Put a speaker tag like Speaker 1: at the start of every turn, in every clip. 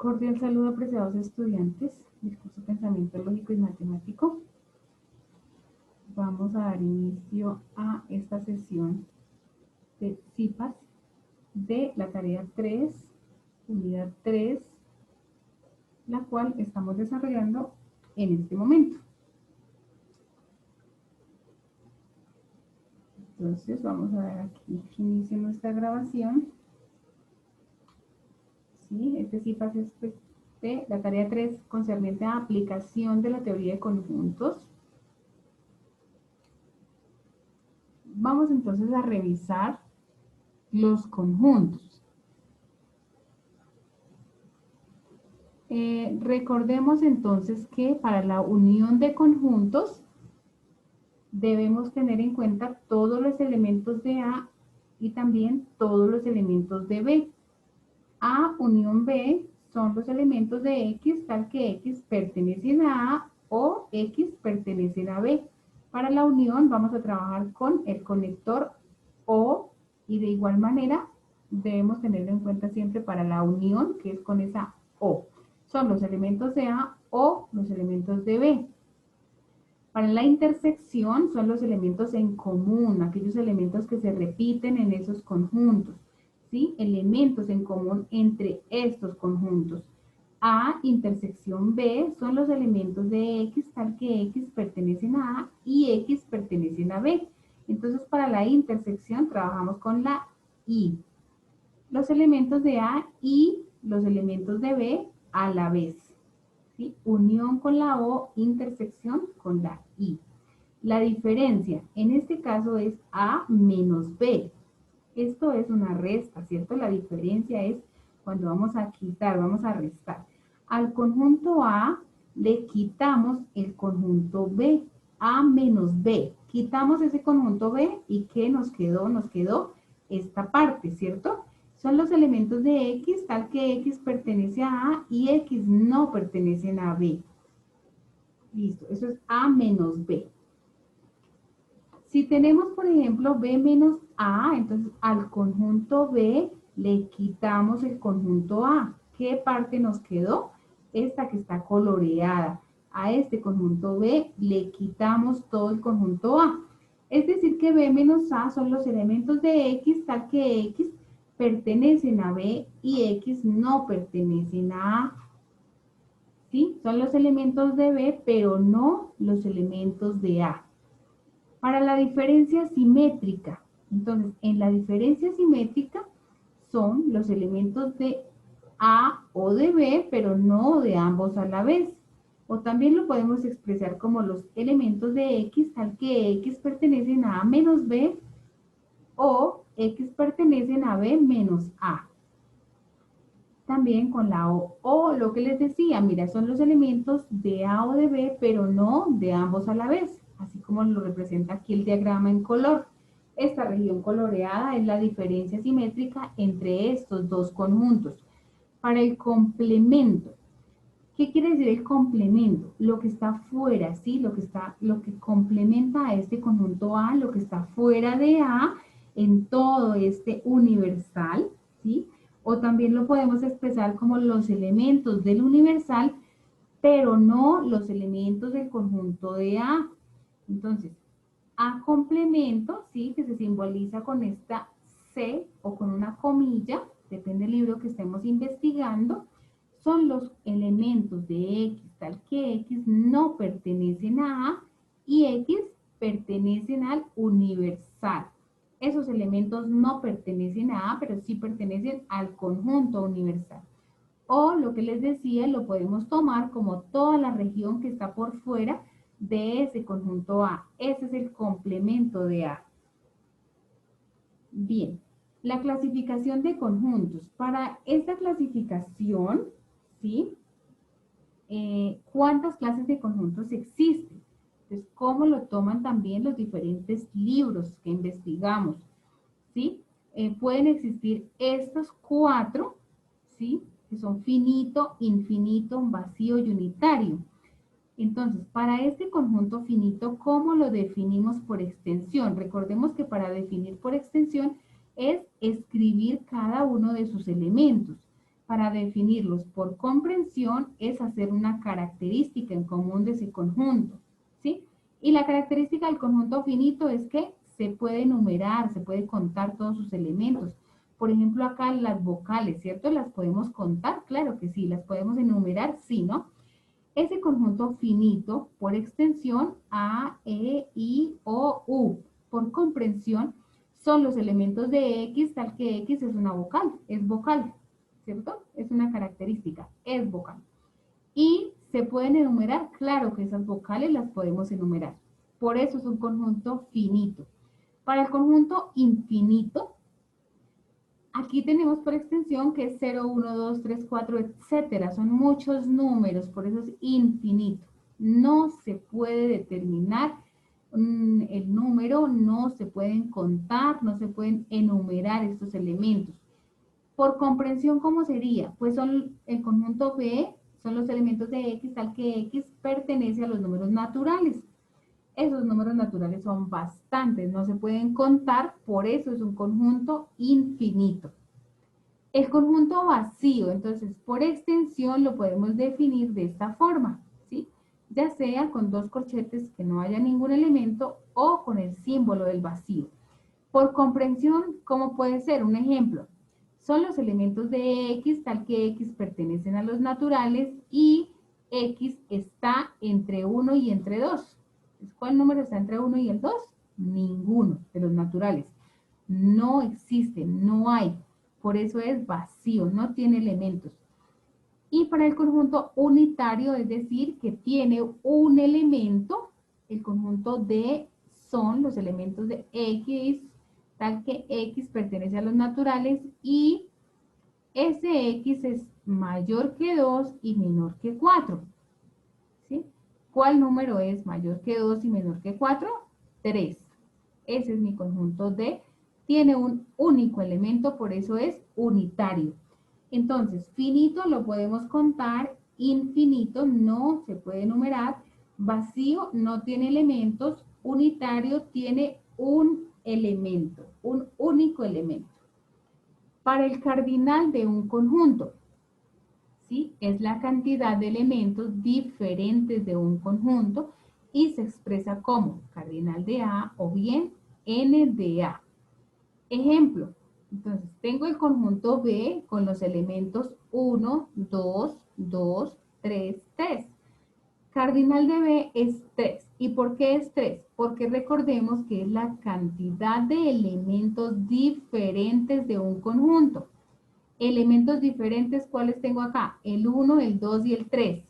Speaker 1: Cordial saludo, apreciados estudiantes del curso Pensamiento Lógico y Matemático. Vamos a dar inicio a esta sesión de CIPAS de la tarea 3, unidad 3, la cual estamos desarrollando en este momento. Entonces vamos a dar aquí que inicie nuestra grabación. ¿Sí? Este CIPAS es de la tarea 3 concerniente a aplicación de la teoría de conjuntos. Vamos entonces a revisar los conjuntos. Recordemos entonces que para la unión de conjuntos debemos tener en cuenta todos los elementos de A y también todos los elementos de B. A unión B son los elementos de X, tal que X pertenecen a A o X pertenecen a B. Para la unión vamos a trabajar con el conector O y de igual manera debemos tenerlo en cuenta siempre para la unión, que es con esa O. Son los elementos de A o los elementos de B. Para la intersección son los elementos en común, aquellos elementos que se repiten en esos conjuntos, ¿sí? Elementos en común entre estos conjuntos. A intersección B son los elementos de X, tal que X pertenecen a A y X pertenecen a B. Entonces, para la intersección trabajamos con la I. Los elementos de A y los elementos de B a la vez. ¿Sí? Unión con la O, intersección con la I. La diferencia en este caso es A menos B. Esto es una resta, ¿cierto? La diferencia es cuando vamos a quitar, vamos a restar. Al conjunto A le quitamos el conjunto B. A menos B. Quitamos ese conjunto B y ¿qué nos quedó? Nos quedó esta parte, ¿cierto? Son los elementos de X, tal que X pertenece a A y X no pertenecen a B. Listo, eso es A menos B. Si tenemos, por ejemplo, B menos A, entonces al conjunto B le quitamos el conjunto A. ¿Qué parte nos quedó? Esta que está coloreada. A este conjunto B le quitamos todo el conjunto A. Es decir que B menos A son los elementos de X, tal que X pertenecen a B y X no pertenecen a A. ¿Sí? Son los elementos de B, pero no los elementos de A. Para la diferencia simétrica, entonces, en la diferencia simétrica son los elementos de A o de B, pero no de ambos a la vez. O también lo podemos expresar como los elementos de X, tal que X pertenecen a menos B o X pertenecen a B menos A. También con la O. O lo que les decía, mira, son los elementos de A o de B, pero no de ambos a la vez, así como lo representa aquí el diagrama en color. Esta región coloreada es la diferencia simétrica entre estos dos conjuntos. Para el complemento, ¿qué quiere decir el complemento? Lo que está fuera, ¿sí? Lo que complementa a este conjunto A, lo que está fuera de A en todo este universal, ¿sí? O también lo podemos expresar como los elementos del universal, pero no los elementos del conjunto de A. Entonces, A complemento, ¿sí? Que se simboliza con esta C o con una comilla, depende del libro que estemos investigando, son los elementos de X, tal que X no pertenecen a A y X pertenecen al universal. Esos elementos no pertenecen a A, pero sí pertenecen al conjunto universal. O lo que les decía, lo podemos tomar como toda la región que está por fuera de ese conjunto A. Ese es el complemento de A. Bien, la clasificación de conjuntos. Para esta clasificación, ¿sí? ¿Cuántas clases de conjuntos existen? Entonces, ¿cómo lo toman también los diferentes libros que investigamos? ¿Sí? Pueden existir estos cuatro, ¿sí? Que son finito, infinito, vacío y unitario. Entonces, para este conjunto finito, ¿cómo lo definimos por extensión? Recordemos que para definir por extensión es escribir cada uno de sus elementos. para definirlos por comprensión es hacer una característica en común de ese conjunto, ¿sí? Y la característica del conjunto finito es que se puede enumerar, se puede contar todos sus elementos. Por ejemplo, acá las vocales, ¿cierto? ¿Las podemos contar? Claro que sí. ¿Las podemos enumerar? Sí, ¿no? Ese conjunto finito, por extensión, A, E, I, O, U, por comprensión, son los elementos de X, tal que X es vocal, ¿cierto? Es una característica, es vocal. Y se pueden enumerar, claro que esas vocales las podemos enumerar. Por eso es un conjunto finito. Para el conjunto infinito, aquí tenemos por extensión que es 0, 1, 2, 3, 4, etcétera. Son muchos números, por eso es infinito. No se puede determinar el número, no se pueden contar, no se pueden enumerar estos elementos. Por comprensión, ¿cómo sería? Pues son el conjunto B, son los elementos de X, tal que X pertenece a los números naturales. Esos números naturales son bastantes, no se pueden contar, por eso es un conjunto infinito. El conjunto vacío, entonces, por extensión lo podemos definir de esta forma, ¿sí? Ya sea con dos corchetes que no haya ningún elemento o con el símbolo del vacío. Por comprensión, ¿cómo puede ser? Un ejemplo, son los elementos de X, tal que X pertenecen a los naturales y X está entre 1 y entre 2. ¿Cuál número está entre 1 y el 2? Ninguno de los naturales. No existe, no hay. Por eso es vacío, no tiene elementos. Y para el conjunto unitario, es decir, que tiene un elemento, el conjunto D son los elementos de X, tal que X pertenece a los naturales y ese X es mayor que 2 y menor que 4. ¿Sí? ¿Cuál número es mayor que 2 y menor que 4? 3. Ese es mi conjunto D. Tiene un único elemento, por eso es unitario. Entonces, finito lo podemos contar, infinito no se puede enumerar, vacío no tiene elementos, unitario tiene un elemento, un único elemento. Para el cardinal de un conjunto, ¿sí? Es la cantidad de elementos diferentes de un conjunto y se expresa como cardinal de A o bien n de A. Ejemplo, entonces tengo el conjunto B con los elementos 1, 2, 2, 3, 3. Cardinal de B es 3. ¿Y por qué es 3? Porque recordemos que es la cantidad de elementos diferentes de un conjunto. Elementos diferentes, ¿cuáles tengo acá? El 1, el 2 y el 3.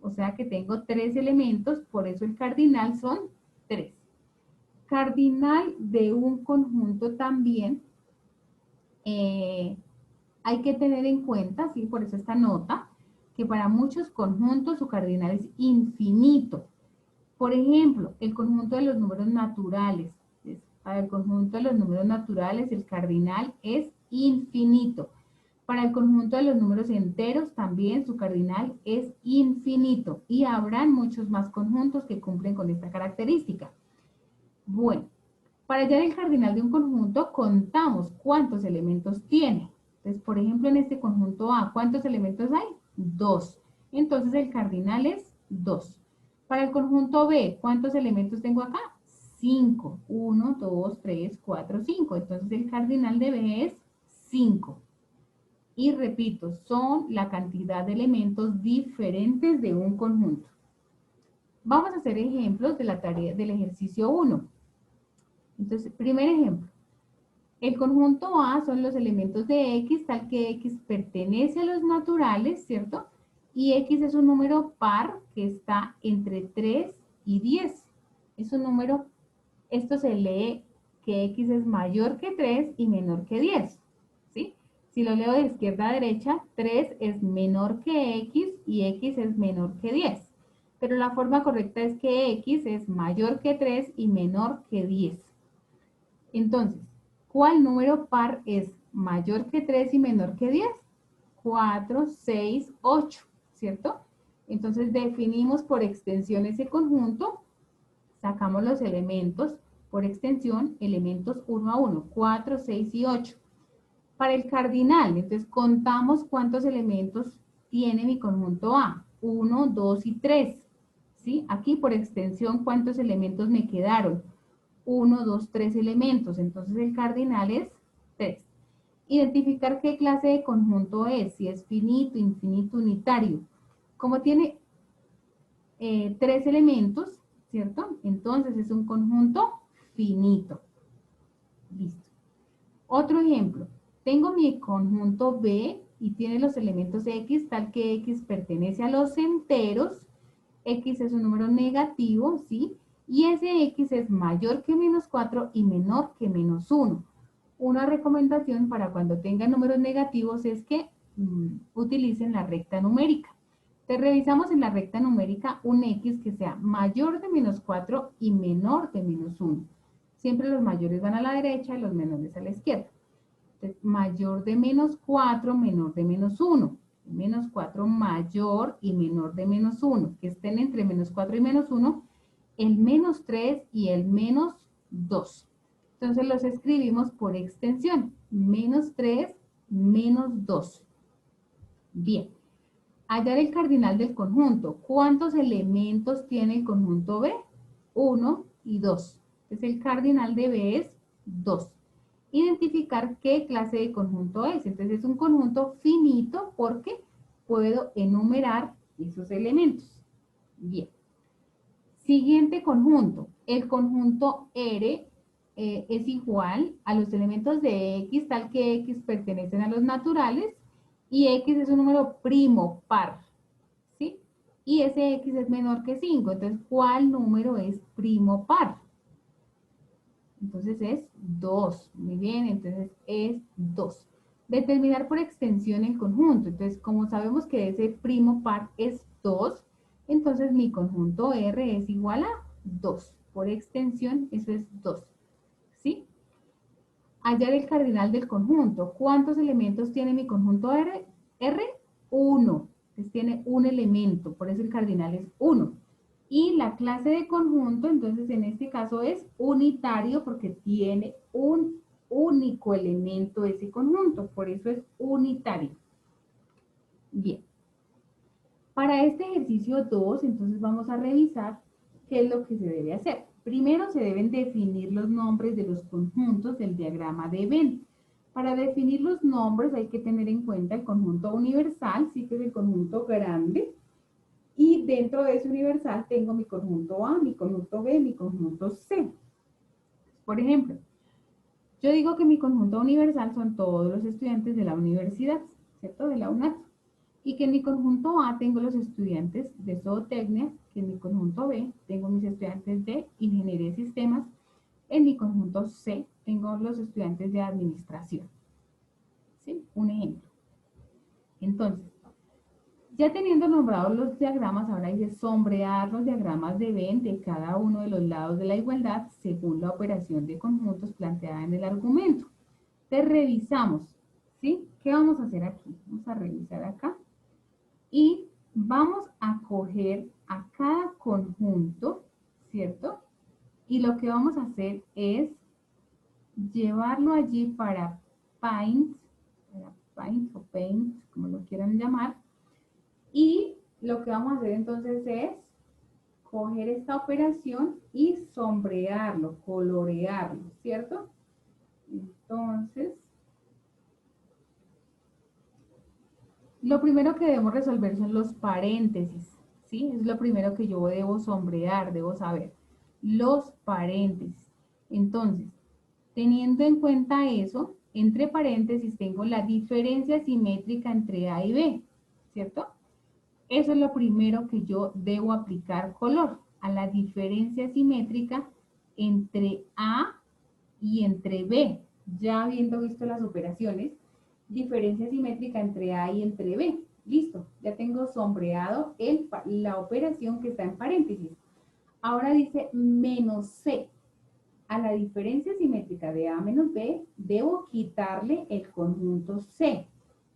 Speaker 1: O sea que tengo 3 elementos, por eso el cardinal son 3. Cardinal de un conjunto también hay que tener en cuenta, ¿sí? Por eso esta nota, que para muchos conjuntos su cardinal es infinito. Por ejemplo, el conjunto de los números naturales. Para el conjunto de los números naturales, el cardinal es infinito. Para el conjunto de los números enteros, también su cardinal es infinito. Y habrán muchos más conjuntos que cumplen con esta característica. Bueno, para hallar el cardinal de un conjunto, contamos cuántos elementos tiene. Entonces, por ejemplo, en este conjunto A, ¿cuántos elementos hay? 2. Entonces, el cardinal es 2. Para el conjunto B, ¿cuántos elementos tengo acá? 5. 1, 2, 3, 4, 5. Entonces, el cardinal de B es 5. Y repito, son la cantidad de elementos diferentes de un conjunto. Vamos a hacer ejemplos de la tarea del ejercicio 1. Entonces, primer ejemplo. El conjunto A son los elementos de X, tal que X pertenece a los naturales, ¿cierto? Y X es un número par que está entre 3 y 10. Es un número, esto se lee que X es mayor que 3 y menor que 10, ¿sí? Si lo leo de izquierda a derecha, 3 es menor que X y X es menor que 10. Pero la forma correcta es que X es mayor que 3 y menor que 10. Entonces, ¿cuál número par es mayor que 3 y menor que 10? 4, 6, 8, ¿cierto? Entonces definimos por extensión ese conjunto, sacamos los elementos por extensión, elementos 1 a 1, 4, 6 y 8. Para el cardinal, entonces contamos cuántos elementos tiene mi conjunto A. 1, 2 y 3. ¿Sí? Aquí por extensión, ¿cuántos elementos me quedaron? 1, 2, 3 elementos. Entonces el cardinal es 3. Identificar qué clase de conjunto es, si es finito, infinito, unitario. Como tiene 3 elementos, ¿cierto? Entonces es un conjunto finito. Listo. Otro ejemplo. Tengo mi conjunto B y tiene los elementos X, tal que X pertenece a los enteros. X es un número negativo, ¿sí? Y ese X es mayor que menos 4 y menor que menos 1. Una recomendación para cuando tengan números negativos es que utilicen la recta numérica. Entonces revisamos en la recta numérica un X que sea mayor de menos 4 y menor de menos 1. Siempre los mayores van a la derecha y los menores a la izquierda. Entonces, mayor de menos 4, menor de menos 1. Menos 4 mayor y menor de menos 1. Que estén entre menos 4 y menos 1. El menos 3 y el menos 2. Entonces los escribimos por extensión. Menos 3, menos 2. Bien. Hallar el cardinal del conjunto. ¿Cuántos elementos tiene el conjunto B? 1 y 2. Entonces el cardinal de B es 2. Identificar qué clase de conjunto es. Entonces es un conjunto finito porque puedo enumerar esos elementos. Bien. Siguiente conjunto. El conjunto R es igual a los elementos de X, tal que X pertenecen a los naturales y X es un número primo par. ¿Sí? Y ese X es menor que 5. Entonces, ¿cuál número es primo par? Entonces es 2. Muy bien, entonces es 2. Determinar por extensión el conjunto. Entonces, como sabemos que ese primo par es 2, entonces mi conjunto R es igual a 2. Por extensión, eso es 2. ¿Sí? Hallar el cardinal del conjunto. ¿Cuántos elementos tiene mi conjunto R? R, 1. Entonces tiene un elemento, por eso el cardinal es 1. Y la clase de conjunto, entonces en este caso es unitario porque tiene un único elemento ese conjunto, por eso es unitario. Bien. Para este ejercicio 2, entonces vamos a revisar qué es lo que se debe hacer. Primero se deben definir los nombres de los conjuntos del diagrama de Venn. Para definir los nombres hay que tener en cuenta el conjunto universal, sí que es el conjunto grande, y dentro de ese universal tengo mi conjunto A, mi conjunto B, mi conjunto C. Por ejemplo, yo digo que mi conjunto universal son todos los estudiantes de la universidad, ¿cierto? De la UNAT. Y que en mi conjunto A tengo los estudiantes de zootecnia, que en mi conjunto B tengo mis estudiantes de ingeniería de sistemas, en mi conjunto C tengo los estudiantes de administración. ¿Sí? Un ejemplo. Entonces, ya teniendo nombrados los diagramas, ahora dice sombrear los diagramas de Venn de cada uno de los lados de la igualdad según la operación de conjuntos planteada en el argumento. Entonces revisamos, ¿sí? ¿Qué vamos a hacer aquí? Vamos a revisar acá y vamos a coger a cada conjunto, ¿cierto? Y lo que vamos a hacer es llevarlo allí para Paint o Paint, como lo quieran llamar, y lo que vamos a hacer entonces es coger esta operación y sombrearlo, colorearlo, ¿cierto? Entonces, lo primero que debemos resolver son los paréntesis, ¿sí? Es lo primero que yo debo sombrear, debo saber. Los paréntesis. Entonces, teniendo en cuenta eso, entre paréntesis tengo la diferencia simétrica entre A y B, ¿cierto? Eso es lo primero que yo debo aplicar color, a la diferencia simétrica entre A y entre B. Ya habiendo visto las operaciones, diferencia simétrica entre A y entre B. Listo, ya tengo sombreado la operación que está en paréntesis. Ahora dice menos C. A la diferencia simétrica de A menos B, debo quitarle el conjunto C.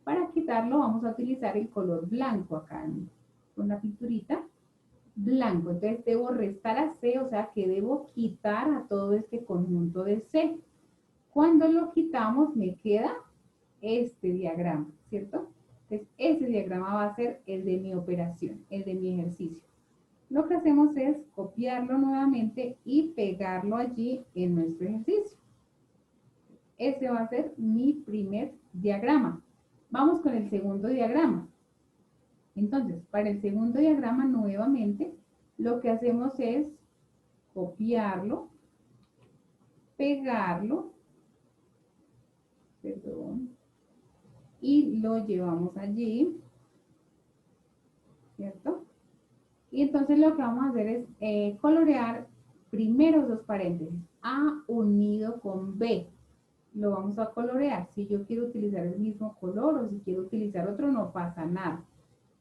Speaker 1: Para quitarlo vamos a utilizar el color blanco acá con la pinturita. Blanco, entonces debo restar a C, o sea que debo quitar a todo este conjunto de C. Cuando lo quitamos me queda este diagrama, ¿cierto? Entonces, ese diagrama va a ser el de mi operación, el de mi ejercicio. Lo que hacemos es copiarlo nuevamente y pegarlo allí en nuestro ejercicio. Ese va a ser mi primer diagrama. Vamos con el segundo diagrama. Entonces, para el segundo diagrama, nuevamente, lo que hacemos es copiarlo, pegarlo, perdón, y lo llevamos allí, ¿cierto? Y entonces lo que vamos a hacer es colorear primero dos paréntesis, A unido con B. Lo vamos a colorear. Si yo quiero utilizar el mismo color o si quiero utilizar otro, no pasa nada.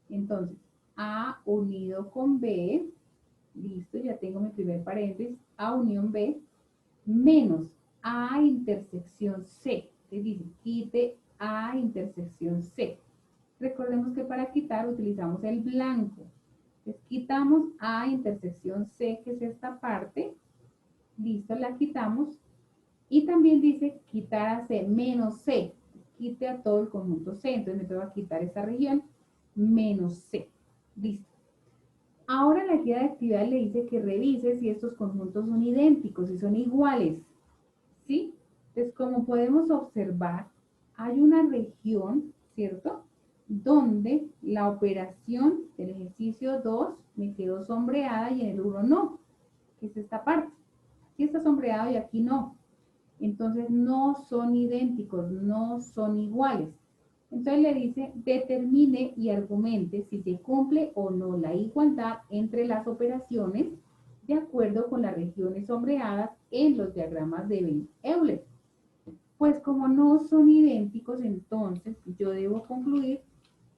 Speaker 1: Entonces, A unido con B, listo, ya tengo mi primer paréntesis, A unión B, menos A intersección C. Te dice, quite A intersección C. Recordemos que para quitar utilizamos el blanco. Entonces, quitamos A intersección C, que es esta parte. Listo, la quitamos. Y también dice quitar a C menos C. Quite a todo el conjunto C. Entonces me tengo que quitar esta región menos C. Listo. Ahora la guía de actividad le dice que revise si estos conjuntos son idénticos, si son iguales. ¿Sí? Entonces, como podemos observar, hay una región, ¿cierto? Donde la operación del ejercicio 2 me quedó sombreada y en el 1 no, que es esta parte. Aquí está sombreado y aquí no. Entonces no son idénticos, no son iguales. Entonces le dice, determine y argumente si se cumple o no la igualdad entre las operaciones de acuerdo con las regiones sombreadas en los diagramas de Venn-Euler. Pues como no son idénticos, entonces yo debo concluir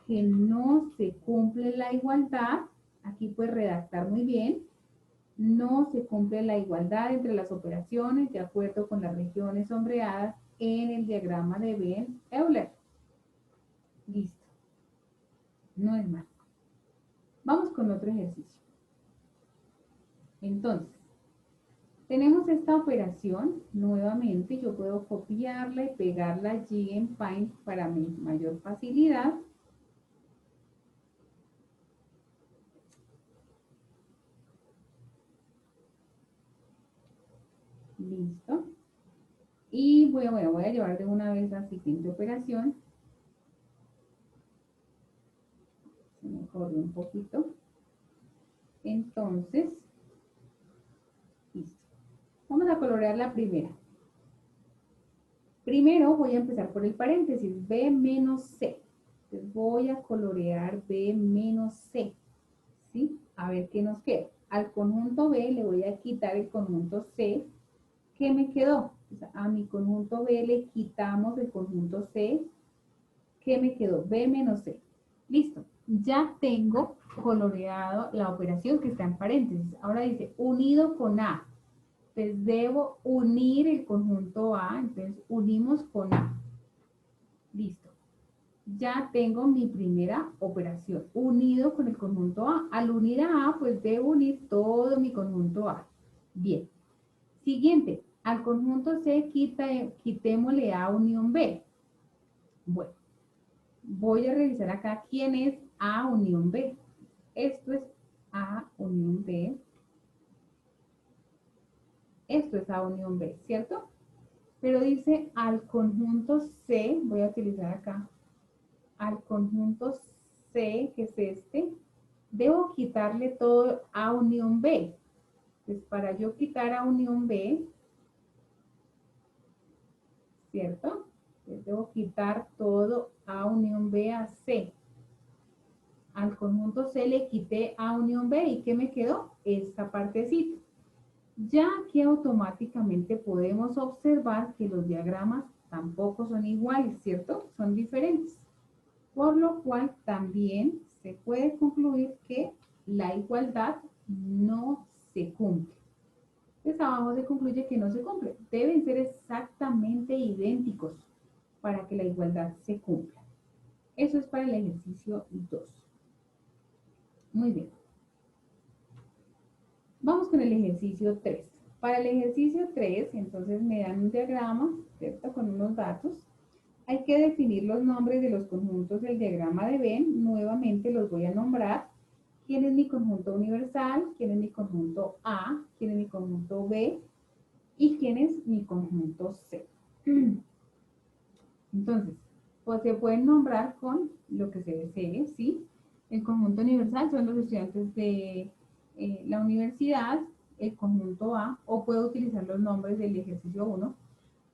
Speaker 1: que no se cumple la igualdad. Aquí puedes redactar muy bien. No se cumple la igualdad entre las operaciones de acuerdo con las regiones sombreadas en el diagrama de Venn-Euler. Listo. No es más. Vamos con otro ejercicio. Entonces, tenemos esta operación. Nuevamente, yo puedo copiarla y pegarla allí en Paint para mi mayor facilidad. Listo. Y voy a llevar de una vez la siguiente operación. Se me corre un poquito. Entonces, listo. Vamos a colorear la primera. Primero voy a empezar por el paréntesis, B menos C. Entonces voy a colorear B menos C. ¿Sí? A ver qué nos queda. Al conjunto B le voy a quitar el conjunto C. ¿Qué me quedó? O sea, a mi conjunto B le quitamos el conjunto C. ¿Qué me quedó? B menos C. Listo. Ya tengo coloreado la operación que está en paréntesis. Ahora dice unido con A. Entonces debo unir el conjunto A. Entonces unimos con A. Listo. Ya tengo mi primera operación. Unido con el conjunto A. Al unir a A, pues debo unir todo mi conjunto A. Bien. Siguiente. Al conjunto C quitémosle A unión B. Bueno. Voy a revisar acá quién es A unión B. Esto es A unión B. Esto es A unión B, ¿cierto? Pero dice al conjunto C, voy a utilizar acá, al conjunto C, que es este, debo quitarle todo A unión B. Entonces, para yo quitar A unión B, ¿cierto? Entonces, debo quitar todo A unión B a C. Al conjunto C le quité A unión B y ¿qué me quedó? Esta partecita. Ya aquí automáticamente podemos observar que los diagramas tampoco son iguales, ¿cierto? Son diferentes. Por lo cual también se puede concluir que la igualdad no se cumple. Entonces abajo se concluye que no se cumple. Deben ser exactamente idénticos para que la igualdad se cumpla. Eso es para el ejercicio 2. Muy bien. Vamos con el ejercicio 3. Para el ejercicio 3, entonces me dan un diagrama, ¿cierto? Con unos datos. hay que definir los nombres de los conjuntos del diagrama de Venn. Nuevamente los voy a nombrar. ¿Quién es mi conjunto universal? ¿Quién es mi conjunto A? ¿Quién es mi conjunto B? ¿Y quién es mi conjunto C? Entonces, pues se pueden nombrar con lo que se desee, ¿sí? El conjunto universal son los estudiantes de la universidad, el conjunto A, o puedo utilizar los nombres del ejercicio 1,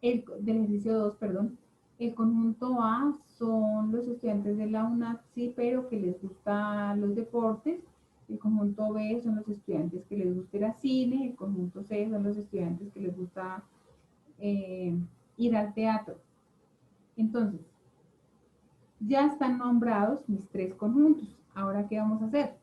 Speaker 1: del ejercicio 2, perdón. El conjunto A son los estudiantes de la UNACSI, pero que les gustan los deportes. El conjunto B son los estudiantes que les gusta ir al cine. El conjunto C son los estudiantes que les gusta eh, ir al teatro. Entonces, ya están nombrados mis tres conjuntos. Ahora, ¿qué vamos a hacer?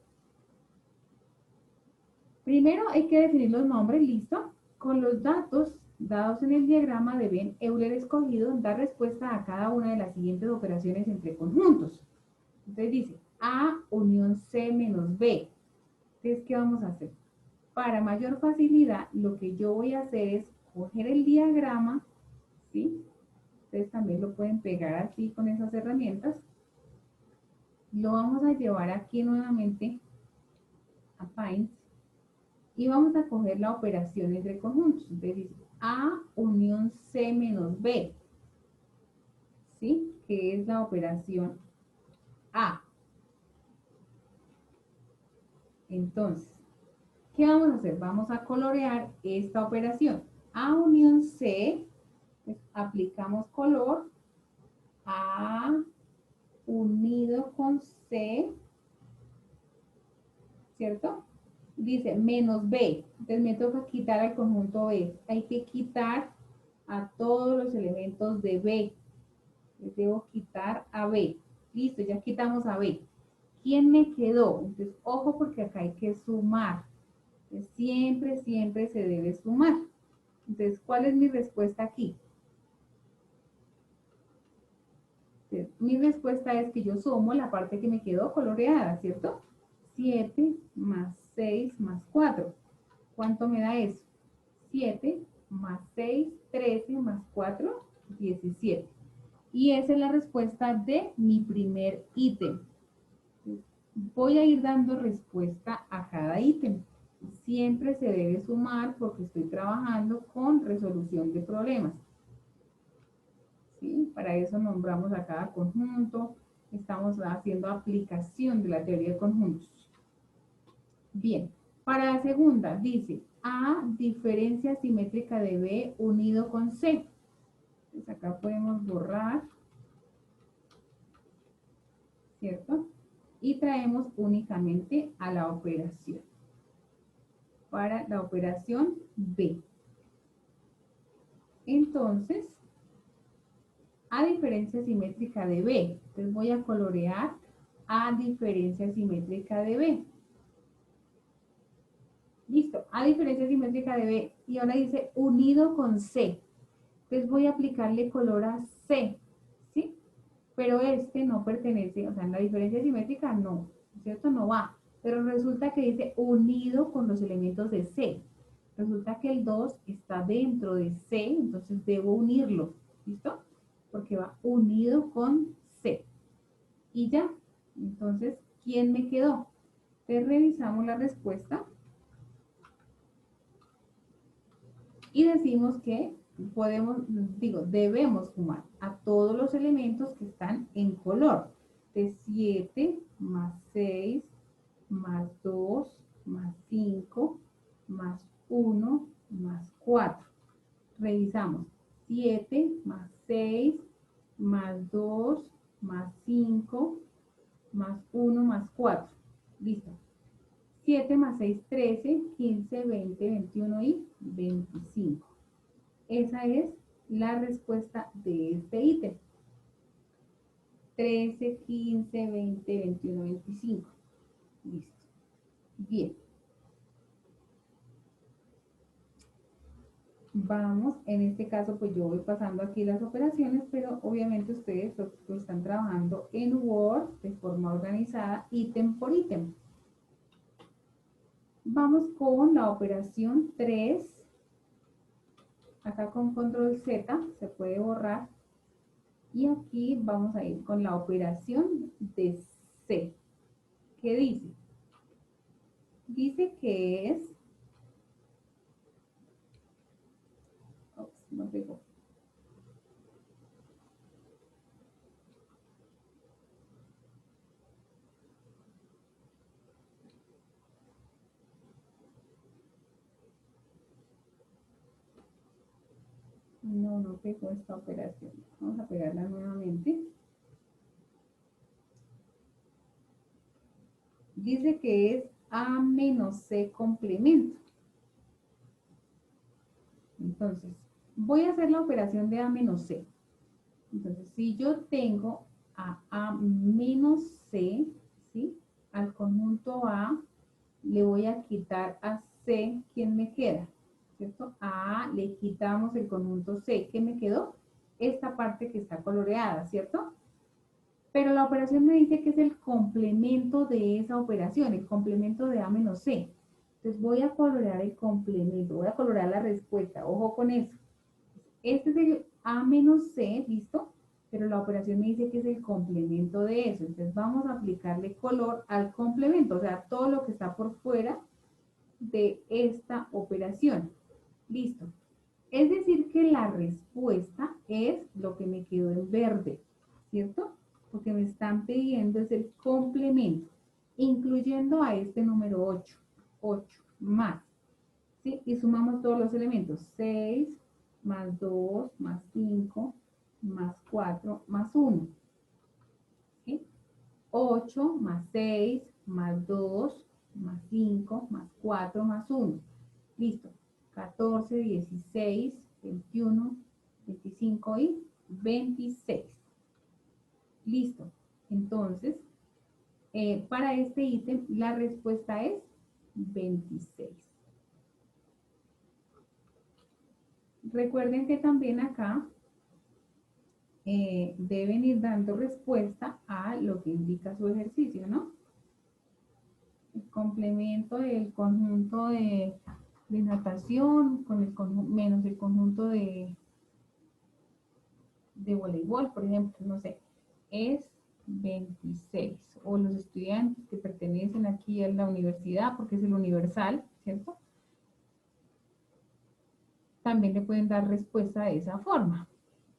Speaker 1: Primero hay que definir los nombres, ¿listo? Con los datos dados en el diagrama de Venn, Euler escogido da respuesta a cada una de las siguientes operaciones entre conjuntos. Entonces dice A unión C menos B. Entonces, ¿qué vamos a hacer? Para mayor facilidad, lo que yo voy a hacer es coger el diagrama, ¿sí? Ustedes también lo pueden pegar así con esas herramientas. Lo vamos a llevar aquí nuevamente a Paint y vamos a coger la operación entre conjuntos. Entonces dice A unión C menos B, ¿sí? Que es la operación A. Entonces, ¿qué vamos a hacer? Vamos a colorear esta operación. A unión C, pues aplicamos color. A unido con C, ¿cierto? Dice menos B. Entonces me toca quitar al conjunto B. Hay que quitar a todos los elementos de B. Les debo quitar a B. Listo, ya quitamos a B. ¿Quién me quedó? Entonces, ojo porque acá hay que sumar. Entonces, siempre, siempre se debe sumar. Entonces, ¿cuál es mi respuesta aquí? Entonces, mi respuesta es que yo sumo la parte que me quedó coloreada, ¿cierto? 7 más 6 más 4. ¿Cuánto me da eso? 7 más 6, 13 más 4, 17. Y esa es la respuesta de mi primer ítem. Voy a ir dando respuesta a cada ítem. Siempre se debe sumar porque estoy trabajando con resolución de problemas. ¿Sí? Para eso nombramos a cada conjunto. Estamos haciendo aplicación de la teoría de conjuntos. Bien, para la segunda dice A diferencia simétrica de B unido con C. Entonces acá podemos borrar, ¿cierto? Y traemos únicamente a la operación. Para la operación B. Entonces, A diferencia simétrica de B. Entonces voy a colorear A diferencia simétrica de B. Listo, A diferencia simétrica de B. Y ahora dice unido con C. Entonces voy a aplicarle color a C, ¿sí? Pero este no pertenece, o sea, en la diferencia simétrica no, ¿cierto? No va. Pero resulta que dice unido con los elementos de C. Resulta que el 2 está dentro de C, entonces debo unirlo, ¿listo? Porque va unido con C. Y ya, entonces, ¿quién me quedó? Entonces revisamos la respuesta y decimos que debemos sumar a todos los elementos que están en color. De 7 más 6 más 2 más 5 más 1 más 4. Revisamos. 7 más 6 más 2 más 5 más 1 más 4. Listo. 7 más 6, 13, 15, 20, 21 y 25. Esa es la respuesta de este ítem. 13, 15, 20, 21, 25. Listo. Bien. Vamos, en este caso pues yo voy pasando aquí las operaciones, pero obviamente ustedes lo están trabajando en Word de forma organizada, ítem por ítem. Vamos con la operación 3. Acá con control Z se puede borrar. Y aquí vamos a ir con la operación de C. ¿Qué dice? Dice que es... Ups, no pegó. No, no pegó esta operación. Vamos a pegarla nuevamente. Dice que es A menos C complemento. Entonces, voy a hacer la operación de A menos C. Entonces, si yo tengo a menos C, ¿sí? Al conjunto A le voy a quitar a C, ¿quién me queda? ¿Cierto? A le quitamos el conjunto C, ¿qué me quedó? Esta parte que está coloreada, ¿cierto? Pero la operación me dice que es el complemento de esa operación, el complemento de A menos C. Entonces voy a colorear el complemento, voy a colorear la respuesta, ojo con eso. Este es el A menos C, ¿listo? Pero la operación me dice que es el complemento de eso. Entonces vamos a aplicarle color al complemento, o sea, todo lo que está por fuera de esta operación. Listo. Es decir, que la respuesta es lo que me quedó en verde, ¿cierto? Porque me están pidiendo es el complemento, incluyendo a este número 8, 8 más, ¿sí? Y sumamos todos los elementos, 6 más 2 más 5 más 4 más 1, ¿sí? 8 más 6 más 2 más 5 más 4 más 1. Listo. 14, 16, 21, 25 y 26. Listo. Entonces, para este ítem, la respuesta es 26. Recuerden que también acá deben ir dando respuesta a lo que indica su ejercicio, ¿no? El complemento del conjunto de natación con el menos el conjunto de voleibol, por ejemplo, no sé, es 26. O los estudiantes que pertenecen aquí a la universidad, porque es el universal, ¿cierto? También le pueden dar respuesta de esa forma.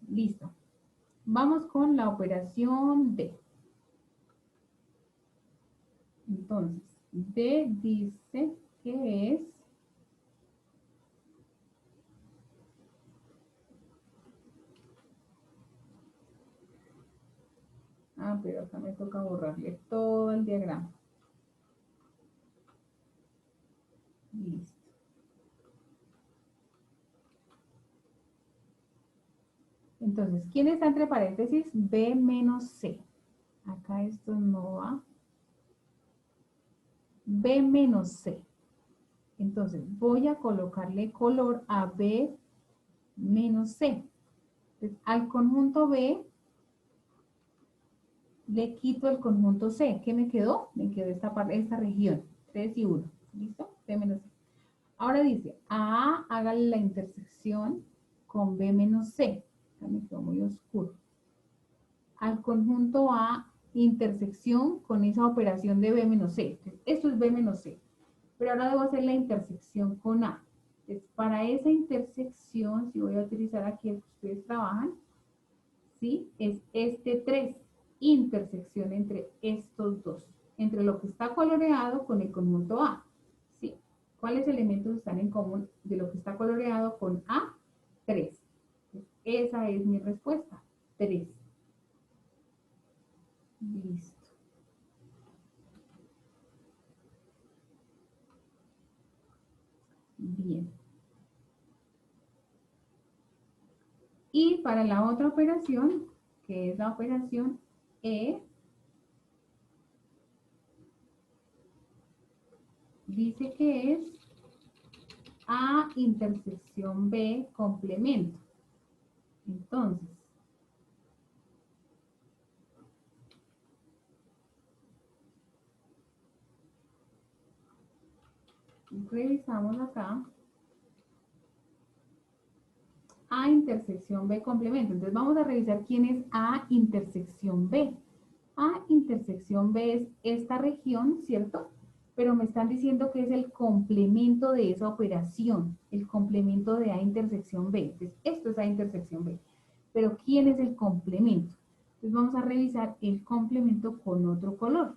Speaker 1: Listo. Vamos con la operación D. Entonces, D dice que es pero acá me toca borrarle todo el diagrama. Listo. Entonces, ¿quién está entre paréntesis? B menos C. Acá esto no va. B menos C. Entonces, voy a colocarle color a B menos C. Entonces, al conjunto B le quito el conjunto C. ¿Qué me quedó? Me quedó esta parte, esta región. 3 y 1. ¿Listo? B menos C. Ahora dice, A hágale la intersección con B menos C. Acá me quedó muy oscuro. Al conjunto A, intersección con esa operación de B menos C. Entonces, esto es B menos C. Pero ahora debo hacer la intersección con A. Entonces, para esa intersección, si voy a utilizar aquí el que ustedes trabajan, ¿sí? Es este 3, intersección entre estos dos, entre lo que está coloreado con el conjunto A, ¿sí? ¿Cuáles elementos están en común de lo que está coloreado con A? 3. Esa es mi respuesta, 3. Listo. Bien. Y para la otra operación, que es la operación E, dice que es A intersección B complemento. Entonces, revisamos acá. A A intersección B complemento. Entonces vamos a revisar quién es A intersección B. A intersección B es esta región, ¿cierto? Pero me están diciendo que es el complemento de esa operación, el complemento de A intersección B. Entonces, esto es A intersección B. Pero ¿quién es el complemento? Entonces vamos a revisar el complemento con otro color.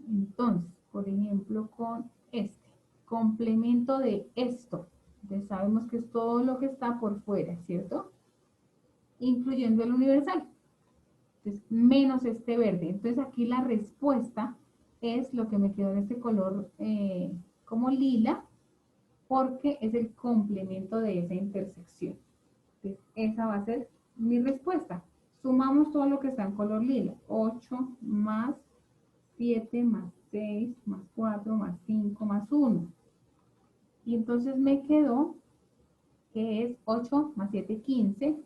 Speaker 1: Entonces, por ejemplo, con este. Complemento de esto. Entonces sabemos que es todo lo que está por fuera, ¿cierto? Incluyendo el universal. Entonces, menos este verde. Entonces aquí la respuesta es lo que me quedó en este color como lila, porque es el complemento de esa intersección. Entonces, esa va a ser mi respuesta. Sumamos todo lo que está en color lila. 8 más 7 más 6 más 4 más 5 más 1. Y entonces me quedó que es 8 más 7, 15,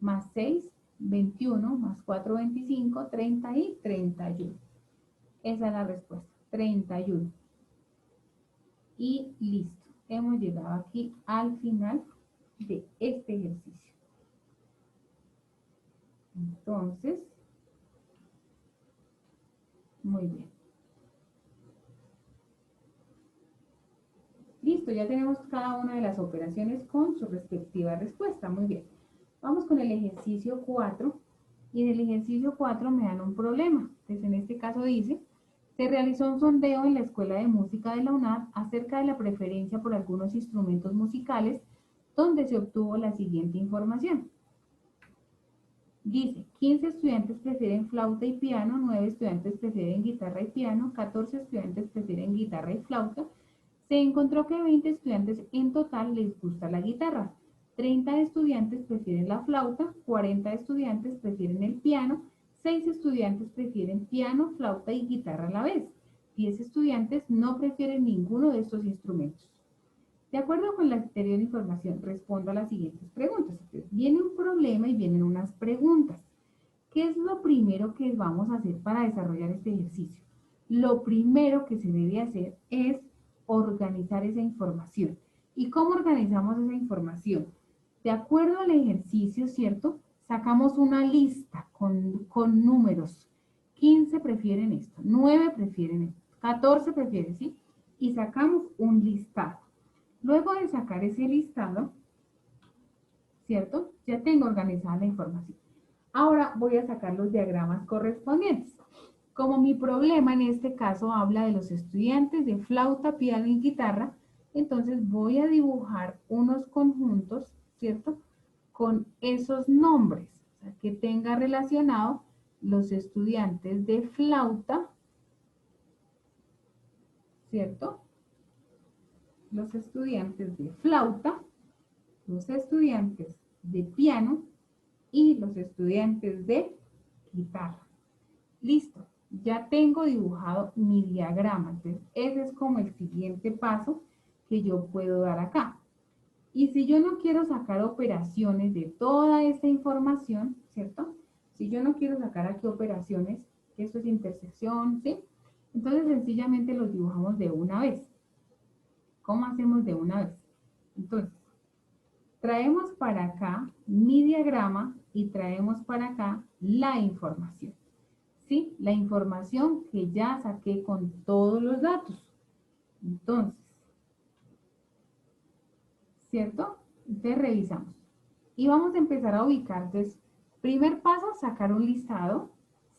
Speaker 1: más 6, 21, más 4, 25, 30 y 31. Esa es la respuesta, 31. Y listo, hemos llegado aquí al final de este ejercicio. Entonces, muy bien. Listo, ya tenemos cada una de las operaciones con su respectiva respuesta. Muy bien. Vamos con el ejercicio 4. Y en el ejercicio 4 me dan un problema. Entonces, en este caso dice, se realizó un sondeo en la Escuela de Música de la UNAD acerca de la preferencia por algunos instrumentos musicales, donde se obtuvo la siguiente información. Dice, 15 estudiantes prefieren flauta y piano, 9 estudiantes prefieren guitarra y piano, 14 estudiantes prefieren guitarra y flauta. Se encontró que 20 estudiantes en total les gusta la guitarra, 30 estudiantes prefieren la flauta, 40 estudiantes prefieren el piano, 6 estudiantes prefieren piano, flauta y guitarra a la vez. 10 estudiantes no prefieren ninguno de estos instrumentos. De acuerdo con la anterior información, respondo a las siguientes preguntas. Entonces, viene un problema y vienen unas preguntas. ¿Qué es lo primero que vamos a hacer para desarrollar este ejercicio? Lo primero que se debe hacer es organizar esa información. ¿Y cómo organizamos esa información? De acuerdo al ejercicio, ¿cierto? Sacamos una lista con números. 15 prefieren esto, 9 prefieren esto, 14 prefieren, ¿sí? Y sacamos un listado. Luego de sacar ese listado, ¿cierto? Ya tengo organizada la información. Ahora voy a sacar los diagramas correspondientes. Como mi problema en este caso habla de los estudiantes de flauta, piano y guitarra, entonces voy a dibujar unos conjuntos, ¿cierto? Con esos nombres, o sea, que tenga relacionado los estudiantes de flauta, ¿cierto? Los estudiantes de flauta, los estudiantes de piano y los estudiantes de guitarra. Listo, ya tengo dibujado mi diagrama. Entonces, ese es como el siguiente paso que yo puedo dar acá. Y si yo no quiero sacar operaciones de toda esta información, ¿cierto? Si yo no quiero sacar aquí operaciones, esto es intersección, ¿sí? Entonces, sencillamente los dibujamos de una vez. ¿Cómo hacemos de una vez? Entonces, traemos para acá mi diagrama y traemos para acá la información. ¿Sí? La información que ya saqué con todos los datos. Entonces, ¿cierto? Entonces revisamos. Y vamos a empezar a ubicar. Entonces, primer paso, sacar un listado.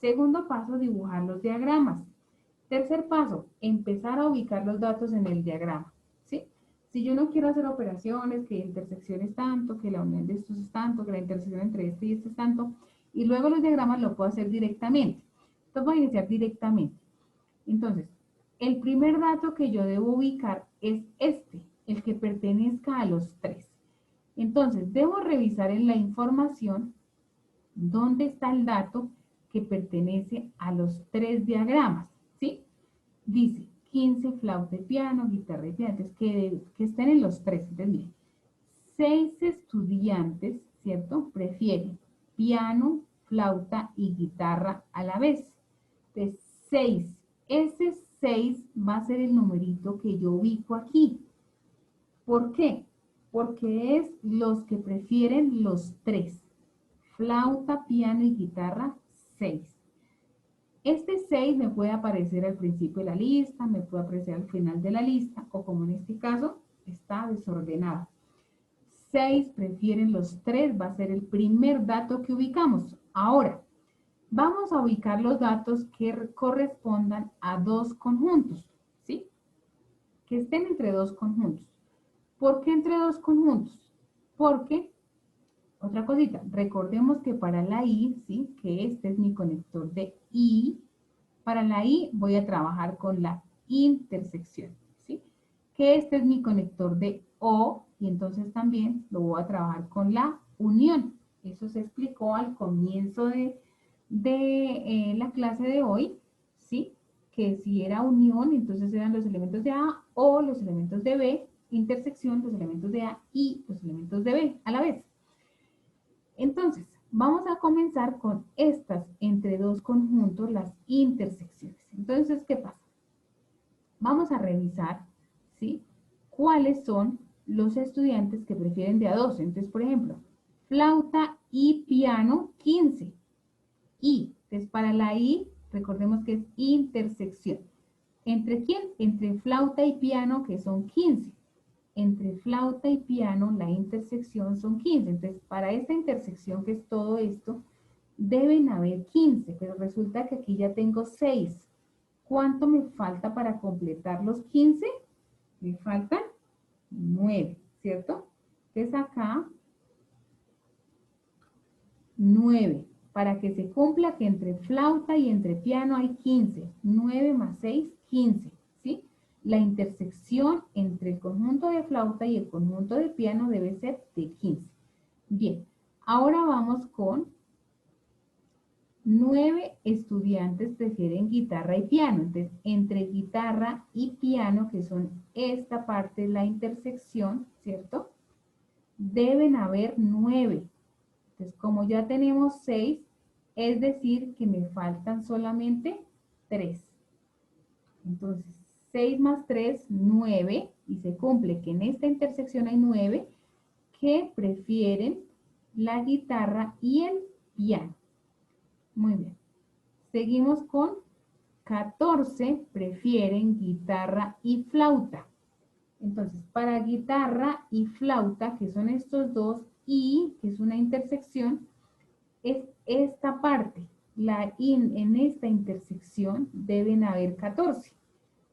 Speaker 1: Segundo paso, dibujar los diagramas. Tercer paso, empezar a ubicar los datos en el diagrama. ¿Sí? Si yo no quiero hacer operaciones, que intersección es tanto, que la unión de estos es tanto, que la intersección entre este y este es tanto, y luego los diagramas lo puedo hacer directamente. Entonces voy a iniciar directamente. Entonces, el primer dato que yo debo ubicar es este, el que pertenezca a los tres. Entonces, debo revisar en la información dónde está el dato que pertenece a los tres diagramas, ¿sí? Dice 15 flauta y piano, guitarra y piano, entonces que estén en los tres, entonces miren, 6 estudiantes, ¿cierto? Prefieren piano, flauta y guitarra a la vez. Entonces, 6. Ese 6 va a ser el numerito que yo ubico aquí. ¿Por qué? porque es los que prefieren los tres. Flauta, piano y guitarra, 6. Este 6 me puede aparecer al principio de la lista, me puede aparecer al final de la lista, o como en este caso, está desordenado. 6 prefieren los 3, va a ser el primer dato que ubicamos. Ahora, vamos a ubicar los datos que correspondan a dos conjuntos, ¿sí? Que estén entre dos conjuntos. ¿Por qué entre dos conjuntos? Porque, otra cosita, recordemos que para la I, ¿sí? Que este es mi conector de I, para la I voy a trabajar con la intersección, ¿sí? Que este es mi conector de O y entonces también lo voy a trabajar con la unión. Eso se explicó al comienzo de la clase de hoy, ¿sí? Que si era unión, entonces eran los elementos de A o los elementos de B, intersección, los elementos de A y los elementos de B a la vez. Entonces, vamos a comenzar con estas entre dos conjuntos, las intersecciones. Entonces, ¿qué pasa? Vamos a revisar, ¿sí? ¿Cuáles son los estudiantes que prefieren de a dos? Entonces, por ejemplo, flauta y piano, 15. Y, entonces para la I, recordemos que es intersección. ¿Entre quién? Entre flauta y piano, que son 15. Entre flauta y piano, la intersección son 15. Entonces, para esta intersección, que es todo esto, deben haber 15, pero resulta que aquí ya tengo 6. ¿Cuánto me falta para completar los 15? Me faltan 9, ¿cierto? Entonces acá, 9. Para que se cumpla que entre flauta y entre piano hay 15. 9 más 6, 15, ¿sí? La intersección entre el conjunto de flauta y el conjunto de piano debe ser de 15. Bien, ahora vamos con 9 estudiantes prefieren guitarra y piano. Entonces, entre guitarra y piano, que son esta parte de la intersección, ¿cierto? Deben haber 9. Entonces, como ya tenemos 6, es decir que me faltan solamente 3. Entonces, 6 más 3, 9, y se cumple que en esta intersección hay 9 que prefieren la guitarra y el piano. Muy bien. Seguimos con 14 prefieren guitarra y flauta. Entonces, para guitarra y flauta, que son estos dos, y que es una intersección, es esta parte. En esta intersección deben haber 14.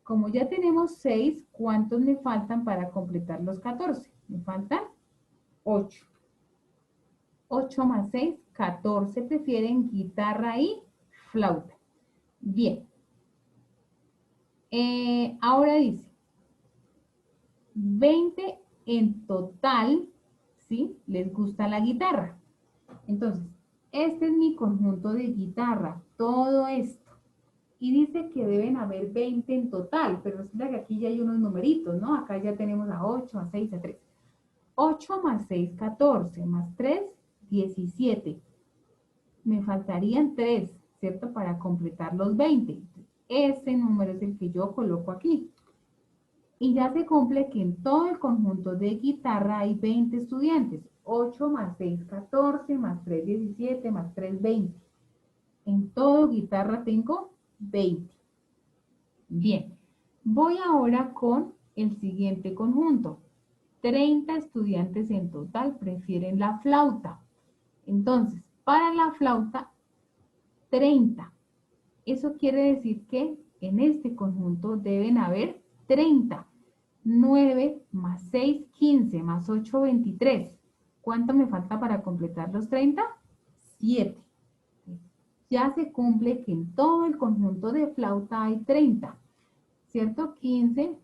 Speaker 1: Como ya tenemos 6, ¿cuántos me faltan para completar los 14? Me faltan 8. 8 más 6, 14 prefieren guitarra y flauta. Bien. Ahora dice, 20 en total, ¿sí? Les gusta la guitarra. Entonces, este es mi conjunto de guitarra, todo esto. Y dice que deben haber 20 en total, pero resulta que aquí ya hay unos numeritos, ¿no? Acá ya tenemos a 8, a 6, a 3. 8 más 6, 14, más 3, 17. Me faltarían 3, ¿cierto? Para completar los 20. Ese número es el que yo coloco aquí. Y ya se cumple que en todo el conjunto de guitarra hay 20 estudiantes. 8 más 6, 14, más 3, 17, más 3, 20. En todo guitarra tengo 20. Bien, voy ahora con el siguiente conjunto. 30 estudiantes en total prefieren la flauta. Entonces, para la flauta, 30. Eso quiere decir que en este conjunto deben haber 30. 9 más 6, 15, más 8, 23. ¿Cuánto me falta para completar los 30? 7. Ya se cumple que en todo el conjunto de flauta hay 30, ¿cierto? 15,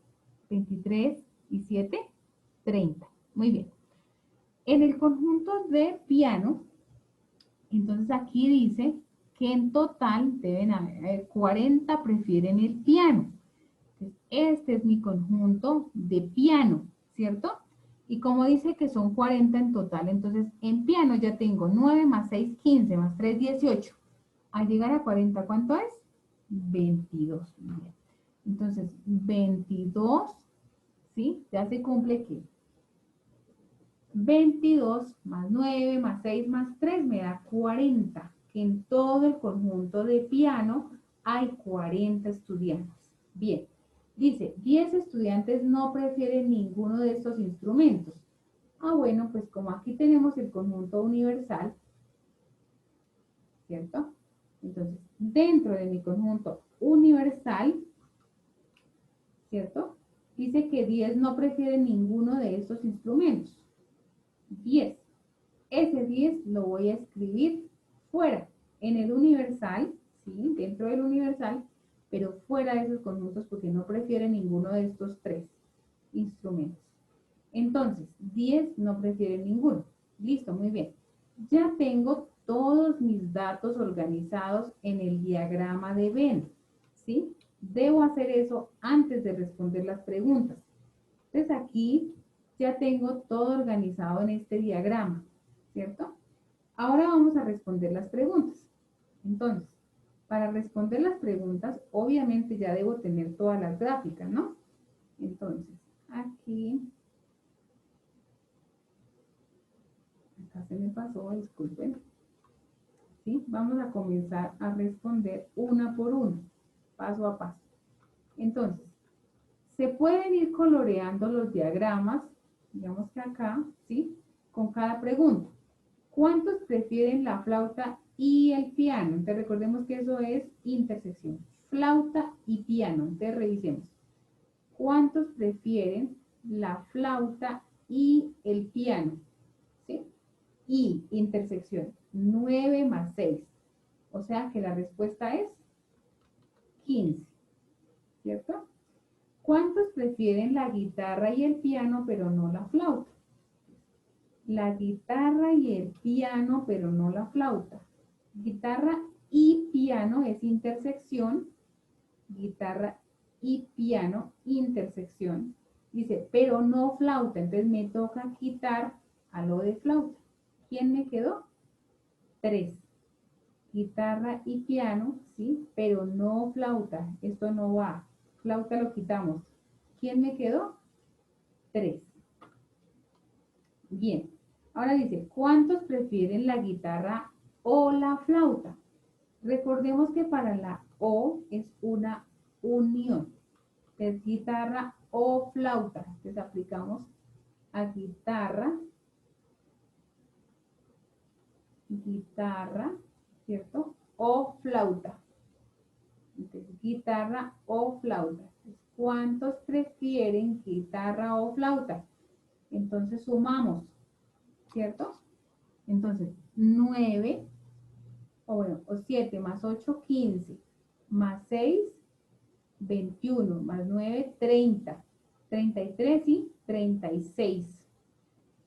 Speaker 1: 23 y 7, 30. Muy bien. En el conjunto de piano, entonces aquí dice que en total deben haber 40 prefieren el piano. Entonces, este es mi conjunto de piano, ¿cierto? Y como dice que son 40 en total, entonces en piano ya tengo 9 más 6, 15, más 3, 18. Al llegar a 40, ¿cuánto es? 22. Bien. Entonces, 22, ¿sí? Ya se cumple que 22 más 9 más 6 más 3 me da 40, que en todo el conjunto de piano hay 40 estudiantes. Bien, dice, 10 estudiantes no prefieren ninguno de estos instrumentos. Ah, bueno, pues como aquí tenemos el conjunto universal, ¿cierto? Entonces, dentro de mi conjunto universal, ¿cierto? Dice que 10 no prefieren ninguno de estos instrumentos. 10. Ese 10 lo voy a escribir fuera, en el universal, ¿sí? Dentro del universal, pero fuera de esos conjuntos porque no prefiere ninguno de estos tres instrumentos. Entonces, 10 no prefiere ninguno. Listo, muy bien. Ya tengo todos mis datos organizados en el diagrama de Venn, ¿sí? Debo hacer eso antes de responder las preguntas. Entonces aquí ya tengo todo organizado en este diagrama, ¿cierto? Ahora vamos a responder las preguntas. Entonces, para responder las preguntas, obviamente ya debo tener todas las gráficas, ¿no? Entonces, aquí, acá se me pasó, disculpen. ¿Sí? Vamos a comenzar a responder una por una, paso a paso. Entonces, se pueden ir coloreando los diagramas, digamos que acá, ¿sí? Con cada pregunta. ¿Cuántos prefieren la flauta y el piano? Entonces recordemos que eso es intersección. Flauta y piano. Entonces revisemos. ¿Cuántos prefieren la flauta y el piano? ¿Sí? Y intersección. 9 más 6. O sea que la respuesta es 15. ¿Cierto? ¿Cuántos prefieren la guitarra y el piano pero no la flauta? La guitarra y el piano, pero no la flauta. Guitarra y piano es intersección. Guitarra y piano, intersección. Dice, pero no flauta. Entonces me toca quitar a lo de flauta. ¿Quién me quedó? 3. Guitarra y piano, ¿sí? Pero no flauta. Esto no va. Flauta lo quitamos. ¿Quién me quedó? 3. Bien, ahora dice, ¿cuántos prefieren la guitarra o la flauta? Recordemos que para la O es una unión. Es guitarra o flauta. Entonces aplicamos a guitarra, ¿cierto? O flauta. Entonces, guitarra o flauta. ¿Cuántos prefieren guitarra o flauta? Entonces sumamos, ¿cierto? Entonces, 9 o 7 más 8, 15, más 6, 21, más 9, 30, 33 y 36.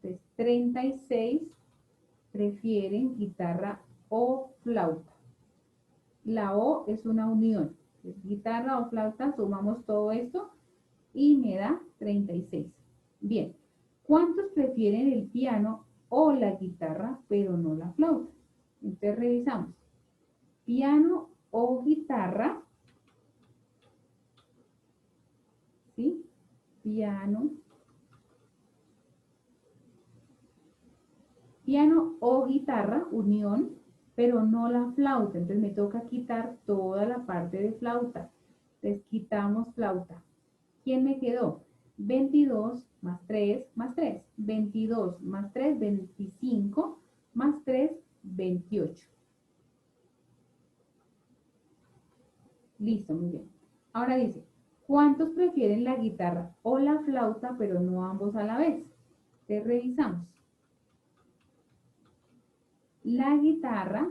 Speaker 1: Entonces, 36 prefieren guitarra o flauta. La O es una unión. Entonces, guitarra o flauta, sumamos todo esto y me da 36. Bien, ¿cuántos prefieren el piano o la guitarra, pero no la flauta? Entonces revisamos. Piano o guitarra, ¿sí? Piano o guitarra, unión, pero no la flauta. Entonces me toca quitar toda la parte de flauta. Entonces quitamos flauta. ¿Quién me quedó? 22 más 3 más 3. 22 más 3, 25 más 3, 28. Listo, muy bien. Ahora dice, ¿cuántos prefieren la guitarra o la flauta, pero no ambos a la vez? Entonces revisamos. La guitarra,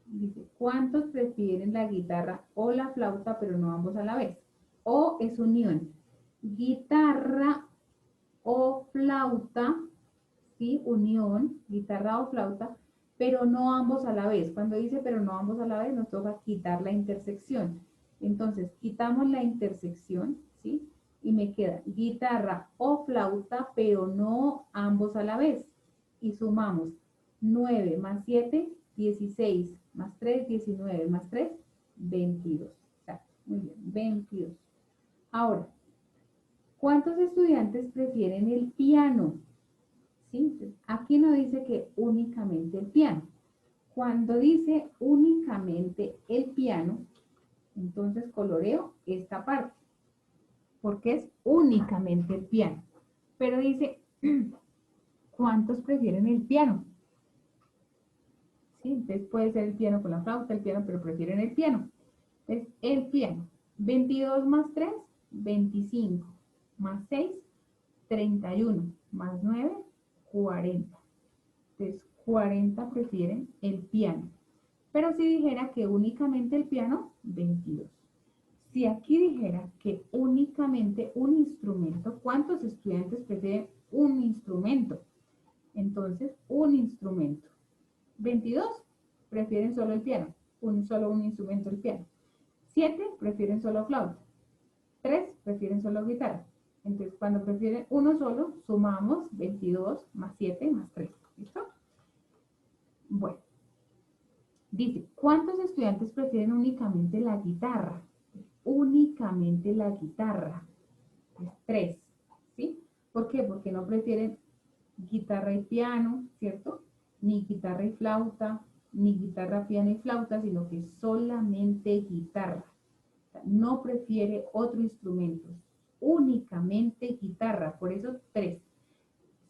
Speaker 1: dice, ¿cuántos prefieren la guitarra o la flauta, pero no ambos a la vez? O es unión. Guitarra o flauta, ¿sí? Unión, guitarra o flauta, pero no ambos a la vez. Cuando dice pero no ambos a la vez, nos toca quitar la intersección. Entonces, quitamos la intersección, ¿sí? Y me queda guitarra o flauta, pero no ambos a la vez. Y sumamos 9 más 7, 16, más 3, 19, más 3, 22. Exacto, muy bien, 22. Ahora, ¿cuántos estudiantes prefieren el piano? ¿sí? Aquí no dice que únicamente el piano. Cuando dice únicamente el piano, entonces coloreo esta parte, porque es únicamente el piano. Pero dice, ¿cuántos prefieren el piano? ¿Sí? Entonces puede ser el piano con la flauta, el piano, pero prefieren el piano. Entonces, el piano, 22 más 3, 25, más 6, 31, más 9, 40. Entonces, 40 prefieren el piano. Pero si dijera que únicamente el piano, 22. Si aquí dijera que únicamente un instrumento, ¿cuántos estudiantes prefieren un instrumento? Entonces, un instrumento. 22 prefieren solo el piano, solo un instrumento el piano. 7 prefieren solo flauta. 3 prefieren solo guitarra. Entonces, cuando prefieren uno solo, sumamos 22 más 7 más 3. ¿Listo? Bueno, dice, ¿cuántos estudiantes prefieren únicamente la guitarra? Únicamente la guitarra. Es 3. ¿Sí? ¿Por qué? Porque no prefieren guitarra y piano, ¿cierto? Ni guitarra y flauta, ni guitarra, piano y flauta, sino que solamente guitarra. O sea, no prefiere otro instrumento, únicamente guitarra, por eso 3.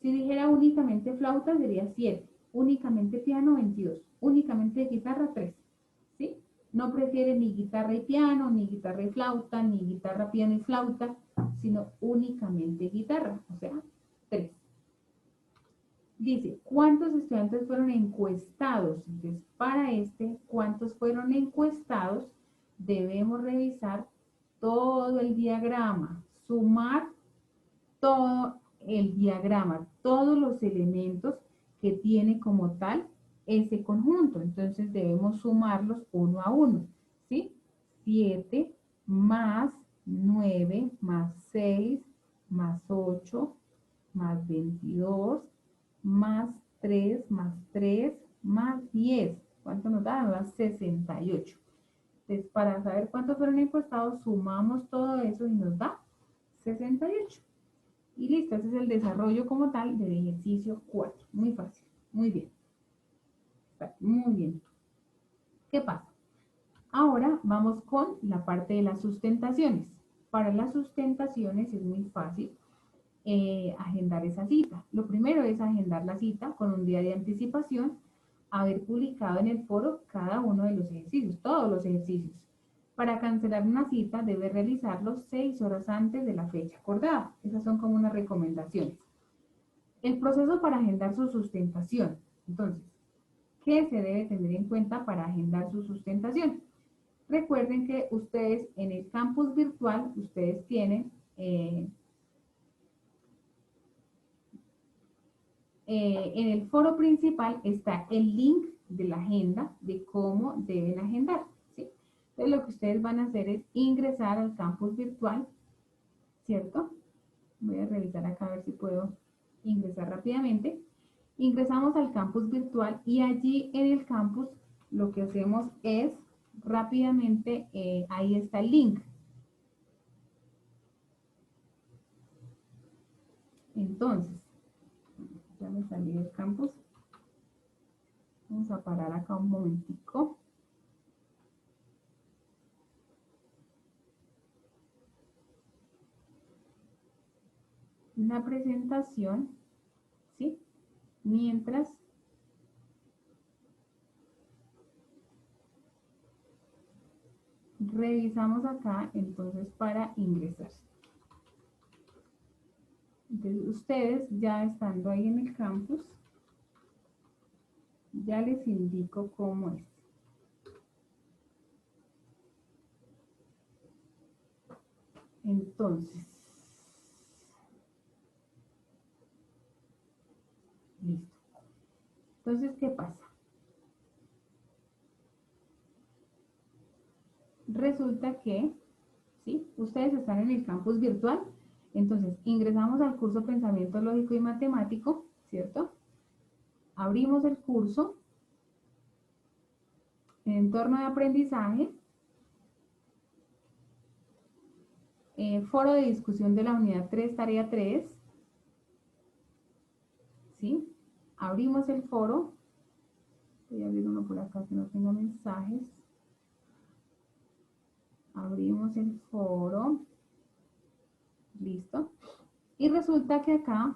Speaker 1: Si dijera únicamente flauta sería 7, únicamente piano 22, únicamente guitarra 3, ¿sí? No prefiere ni guitarra y piano, ni guitarra y flauta, ni guitarra, piano y flauta, sino únicamente guitarra, o sea, 3. Dice, ¿cuántos estudiantes fueron encuestados? Entonces, para ¿cuántos fueron encuestados? Debemos revisar todo el diagrama, sumar todo el diagrama, todos los elementos que tiene como tal ese conjunto. Entonces, debemos sumarlos uno a uno, ¿sí? 7 más 9 más 6 más 8 más 22 más 3 más 3 más 10. ¿Cuánto nos da? Nos da 68. Entonces, para saber cuántos fueron encuestados, sumamos todo eso y nos da 68. Y listo, ese es el desarrollo como tal del ejercicio 4. Muy fácil, muy bien. Muy bien. ¿Qué pasa? Ahora vamos con la parte de las sustentaciones. Para las sustentaciones es muy fácil agendar esa cita. Lo primero es agendar la cita con un día de anticipación, haber publicado en el foro cada uno de los ejercicios, todos los ejercicios. Para cancelar una cita debe realizarlo 6 horas antes de la fecha acordada. Esas son como unas recomendaciones. El proceso para agendar su sustentación. Entonces, ¿qué se debe tener en cuenta para agendar su sustentación? Recuerden que ustedes en el campus virtual, ustedes tienen en el foro principal está el link de la agenda de cómo deben agendar. ¿Sí? Entonces lo que ustedes van a hacer es ingresar al campus virtual, ¿cierto? Voy a revisar acá a ver si puedo ingresar rápidamente. Ingresamos al campus virtual y allí en el campus lo que hacemos es rápidamente, ahí está el link. Entonces, ya me salí del campus. Vamos a parar acá un momentico. La presentación, ¿sí? Mientras revisamos acá, entonces para ingresar. Entonces ustedes ya estando ahí en el campus, ya les indico cómo es. Entonces, listo. Entonces, ¿qué pasa? Resulta que, ¿sí? Ustedes están en el campus virtual, entonces ingresamos al curso Pensamiento Lógico y Matemático, ¿cierto? Abrimos el curso en entorno de aprendizaje, foro de discusión de la unidad 3, tarea 3, ¿sí? Abrimos el foro. Voy a abrir uno por acá que no tenga mensajes. Abrimos el foro. Listo. Y resulta que acá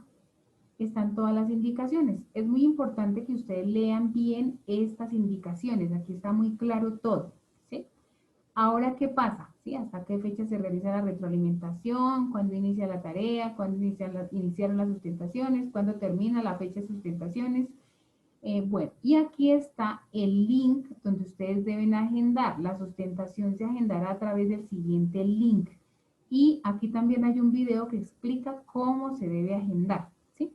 Speaker 1: están todas las indicaciones. Es muy importante que ustedes lean bien estas indicaciones. Aquí está muy claro todo, ¿sí? Ahora, ¿qué pasa? ¿Sí? ¿Hasta qué fecha se realiza la retroalimentación? ¿Cuándo inicia la tarea? ¿Cuándo iniciaron las sustentaciones? ¿Cuándo termina la fecha de sustentaciones? Bueno, y aquí está el link donde ustedes deben agendar. La sustentación se agendará a través del siguiente link. Y aquí también hay un video que explica cómo se debe agendar, ¿sí?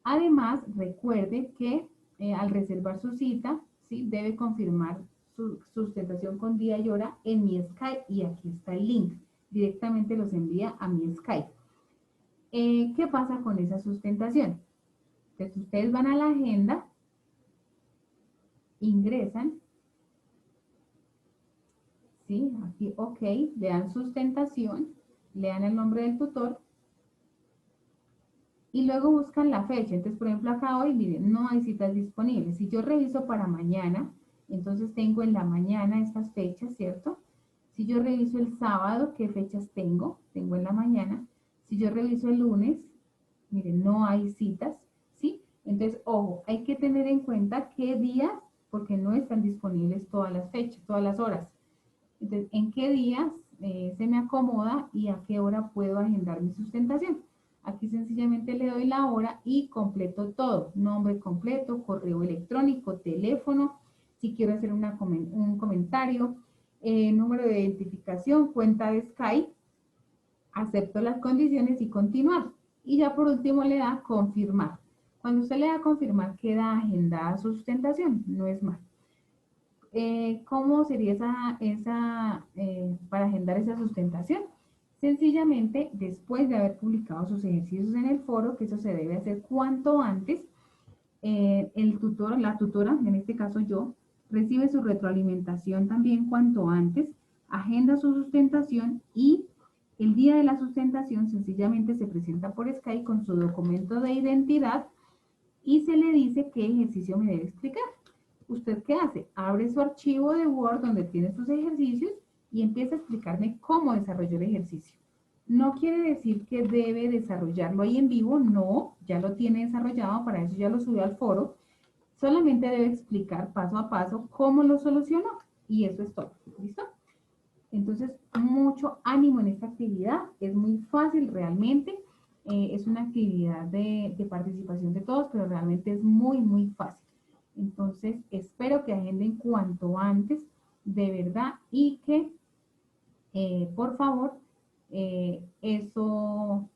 Speaker 1: Además, recuerde que al reservar su cita, ¿sí? Debe confirmar su sustentación con día y hora en mi Skype y aquí está el link. Directamente los envía a mi Skype. ¿Qué pasa con esa sustentación? Entonces, ustedes van a la agenda, ingresan, ¿sí? Aquí, ok, le dan sustentación, le dan el nombre del tutor y luego buscan la fecha. Entonces, por ejemplo, acá hoy, miren, no hay citas disponibles. Si yo reviso para mañana, entonces tengo en la mañana estas fechas, ¿cierto? Si yo reviso el sábado, ¿qué fechas tengo? Tengo en la mañana. Si yo reviso el lunes, miren, no hay citas, ¿sí? Entonces, ojo, hay que tener en cuenta qué días, porque no están disponibles todas las fechas, todas las horas. Entonces, ¿en qué días se me acomoda y a qué hora puedo agendar mi sustentación? Aquí sencillamente le doy la hora y completo todo. Nombre completo, correo electrónico, teléfono, si quiero hacer un comentario, número de identificación, cuenta de Skype, acepto las condiciones y continuar. Y ya por último le da confirmar. Cuando usted le da confirmar, queda agendada su sustentación, no es más. ¿Cómo sería para agendar esa sustentación? Sencillamente, después de haber publicado sus ejercicios en el foro, que eso se debe hacer cuanto antes, el tutor, la tutora, en este caso yo, recibe su retroalimentación también cuanto antes, agenda su sustentación y el día de la sustentación sencillamente se presenta por Skype con su documento de identidad y se le dice qué ejercicio me debe explicar. ¿Usted qué hace? Abre su archivo de Word donde tiene sus ejercicios y empieza a explicarme cómo desarrolló el ejercicio. No quiere decir que debe desarrollarlo ahí en vivo, no, ya lo tiene desarrollado, para eso ya lo subió al foro. Solamente debe explicar paso a paso cómo lo solucionó y eso es todo. ¿Listo? Entonces, mucho ánimo en esta actividad, es muy fácil realmente, es una actividad de participación de todos, pero realmente es muy, muy fácil. Entonces, espero que agenden cuanto antes, de verdad, y que, por favor, eso